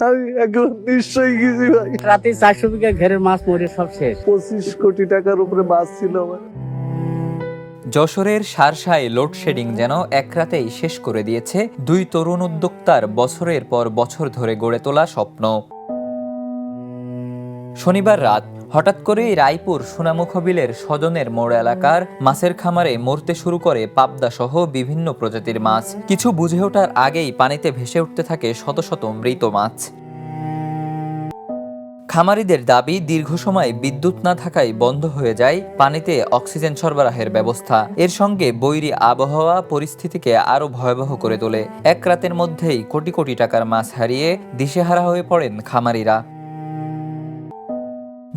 আমি এখন নিশ্চয়ই গেছি ভাই। রাতে 400 বিঘা ঘেরের মাছ মরে সব শেষ। 25 কোটি টাকার উপরে মাছ ছিল আমার। যশোরের সারসায় লোডশেডিং যেন এক রাতেই শেষ করে দিয়েছে দুই তরুণ উদ্যোক্তার বছরের পর বছর ধরে গড়ে তোলা স্বপ্ন। শনিবার রাত হঠাৎ করেই রায়পুর সোনামুখ বিলের সজনের মোড় এলাকার মাছের খামারে মরতে শুরু করে পাবদা সহ বিভিন্ন প্রজাতির মাছ। কিছু বুঝে ওঠার আগেই পানিতে ভেসে উঠতে থাকে শত শত মৃত মাছ। খামারিদের দাবি, দীর্ঘ সময় বিদ্যুৎ না থাকায় বন্ধ হয়ে যায় পানিতে অক্সিজেন সরবরাহের ব্যবস্থা। এর সঙ্গে বৈরী আবহাওয়া পরিস্থিতিকে আরও ভয়াবহ করে তোলে। এক রাতের মধ্যেই কোটি কোটি টাকার মাছ হারিয়ে দিশেহারা হয়ে পড়েন খামারিরা।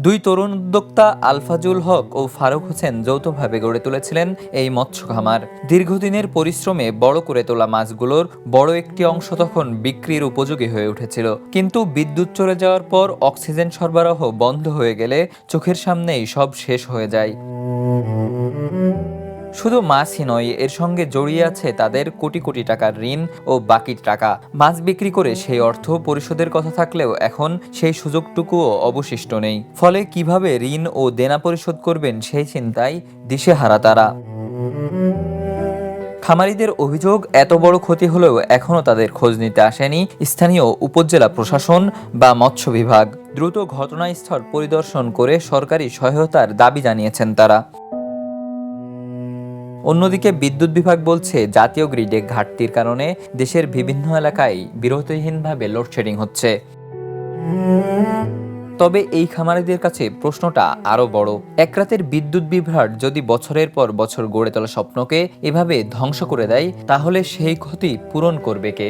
দুই তরুণ উদ্যোক্তা আলফাজুল হক ও ফারুক হোসেন যৌথভাবে গড়ে তুলেছিলেন এই মৎস্য খামার। দীর্ঘদিনের পরিশ্রমে বড় করে তোলা মাছগুলোর বড় একটি অংশ তখন বিক্রির উপযোগী হয়ে উঠেছিল। কিন্তু বিদ্যুৎ চলে যাওয়ার পর অক্সিজেন সরবরাহ বন্ধ হয়ে গেলে চোখের সামনেই সব শেষ হয়ে যায়। শুধু মাছই নয়, এর সঙ্গে জড়িয়ে আছে তাদের কোটি কোটি টাকার ঋণ ও বাকি টাকা। মাছ বিক্রি করে সেই অর্থ পরিশোধের কথা থাকলেও এখন সেই সুযোগটুকুও অবশিষ্ট নেই। ফলে কিভাবে ঋণ ও দেনা পরিশোধ করবেন সেই চিন্তায় দিশেহারা তারা। খামারিদের অভিযোগ, এত বড় ক্ষতি হলেও এখনও তাদের খোঁজ নিতে আসেনি স্থানীয় উপজেলা প্রশাসন বা মৎস্য বিভাগ। দ্রুত ঘটনাস্থল পরিদর্শন করে সরকারি সহায়তার দাবি জানিয়েছেন তারা। অন্যদিকে বিদ্যুৎ বিভাগ বলছে, জাতীয় গ্রিডে ঘাটতির কারণে দেশের বিভিন্ন এলাকায় বিরতিহীনভাবে লোডশেডিং হচ্ছে। তবে এই খামারিদের কাছে প্রশ্নটা আরও বড়। এক রাতের বিদ্যুৎ বিভ্রাট যদি বছরের পর বছর গড়ে তোলা স্বপ্নকে এভাবে ধ্বংস করে দেয়, তাহলে সেই ক্ষতি পূরণ করবে কে?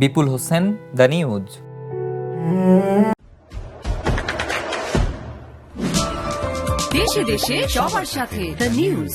বিপুল হোসেন, দ্য নিউজ। দেশে দেশে সবার সাথে দ্য নিউজ।